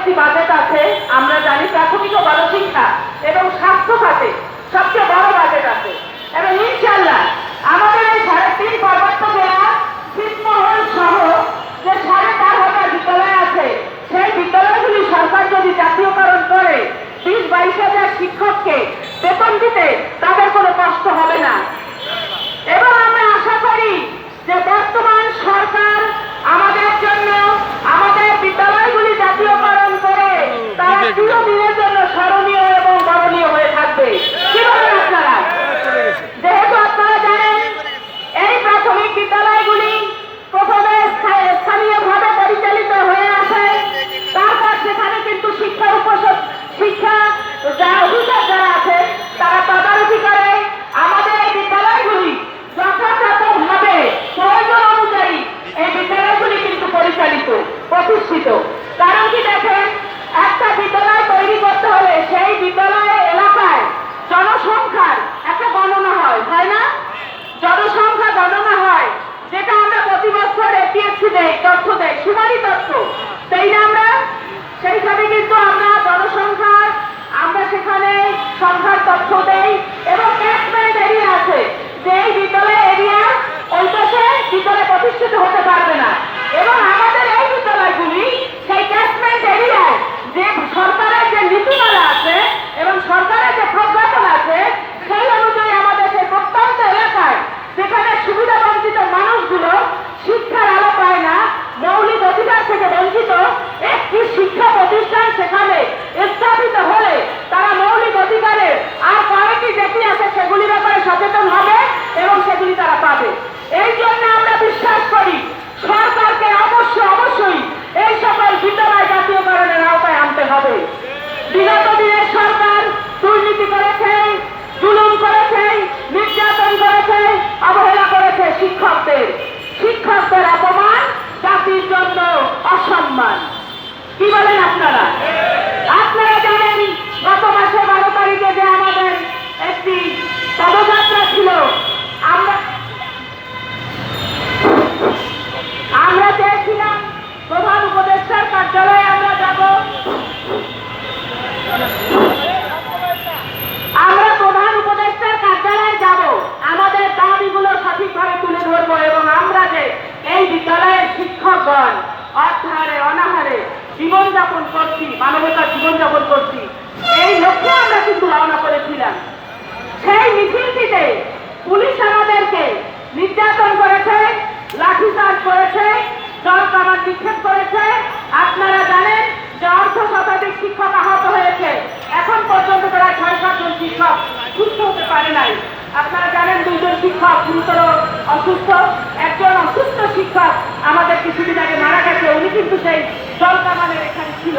একটি বাজেট আছে, আমরা জানি প্রাথমিক ও গণশিক্ষা এবং স্বাস্থ্য খাতে সবচেয়ে বড় বাজেট আছে। এবং ইনশাআল্লাহ আমাদের এই 3.5 পার্বত্য জেলা ছিটমহল সহ যে 4.5 বিদ্যালয় আছে, সেই বিদ্যালয়গুলি সরকার যদি জাতীয়করণ করে 20-22 হাজার শিক্ষককে বেতন দিতে তাদের কোনো কষ্ট হবে না। এবং আমরা আশা করি যে বর্তমান সরকার আমাদের জন্য আমাদের বিদ্যালয়গুলি জাতীয়করণ করে তারা চিরদিনের জন্য স্মরণীয় এবং বরণীয় হয়ে থাকবে। কি বলেন আপনারা? যেহেতু আপনারা জানেন এই প্রাথমিক বিদ্যালয়গুলি প্রথমে স্থানীয়ভাবে পরিচালিত হয়ে আসে, তারপর সেখানে কিন্তু শিক্ষা অফিসার যারা আছে তারা তদারকি করে আমাদের এই বিদ্যালয়গুলি যথাযথভাবে প্রয়োজন অনুযায়ী এই বিদ্যালয়গুলি কিন্তু পরিচালিত প্রতিষ্ঠিত। কারণ কি দেখেন, একটা বিদ্যালয় তৈরি করতে হলে সেই বিদ্যালয়ের এলাকায় জনসংখ্যার একটা গণনা হয় না? জনসংখ্যা গণনা হয়, যেটা আমরা প্রতি বছর এপিএসসি দেয়, তথ্য দেয়, সুমারি তথ্য তাই না? আমরা সেইভাবে কিন্তু আমরা জনসংখ্যার আমরা সেখানে সংখ্যার তথ্য দেই এবং ক্যাচমেন্ট এরিয়া আছে, যে এই বিদ্যালয় এরিয়া ওই পাশে বিদ্যালয় প্রতিষ্ঠিত হতে পারবে না। এবং আমাদের এই বিদ্যালয়গুলি সেই ক্যাচমেন্ট এরিয়ায় যে সরকারের যে নীতিমালা আছে এবং সরকারের যে প্রজ্ঞাপন আছে সেই অনুযায়ী আমাদের সেই প্রত্যন্ত এলাকায় যেখানে সুবিধা বঞ্চিত মানুষগুলো শিক্ষার আলো পায় না, মৌলিক অধিকার থেকে বঞ্চিত, একটি শিক্ষা প্রতিষ্ঠান সেখানে স্থাপিত হলে তারা মৌলিক অধিকারের আর কয়েকটি যেটি আছে সেগুলির ব্যাপারে সচেতন হবে এবং সেগুলি তারা পাবে। এই জন্য আমরা বিশ্বাস করি সরকারকে অবশ্যই এই সকল বিদ্যালয় জাতীয়করণের আওতায় আনতে হবে। বিগত দিনের সরকার দুর্নীতি করেছে, জুলুম করেছে, নির্যাতন করেছে, অবহেলা করেছে শিক্ষকদের অপমান জাতির জন্য অসম্মান। কি বলেন আপনারা? আপনারা জানেন গত মাসে 12 তারিখে যে আমাদের একটি পদযাত্রা ছিল, আমরা চেয়েছিলাম প্রধান উপদেষ্টার কার্যালয়ে আমরা যাব, আমরা প্রধান উপদেষ্টার কার্যালয়ে যাব, আমাদের দাবিগুলো সঠিকভাবে তুলে ধরবো এবং আমরা যে এই বিদ্যালয়ের শিক্ষকগণ অর্থাহারে অনাহারে জীবনযাপন করছি, মানবতার জীবনযাপন করছি, এই লক্ষ্যে আমরা কিন্তু রওনা করেছিলাম। সেই মিছিলটিতে পুলিশ আমাদেরকে নির্যাতন করেছে, লাঠিচার্জ করেছে, জল কামান নিক্ষেপ করেছে। আপনারা জানেন যে অর্ধশতাধিক শিক্ষক আহত হয়েছে, এখন পর্যন্ত প্রায় 6-7 জন শিক্ষক সুস্থ হতে পারে নাই। আপনারা জানেন 2 জন শিক্ষক গুরুতর অসুস্থ, একজন অসুস্থ শিক্ষক আমাদের কিছুদিন আগে মারা গেছে, উনি কিন্তু সেই জল কামানের এখানে ছিল।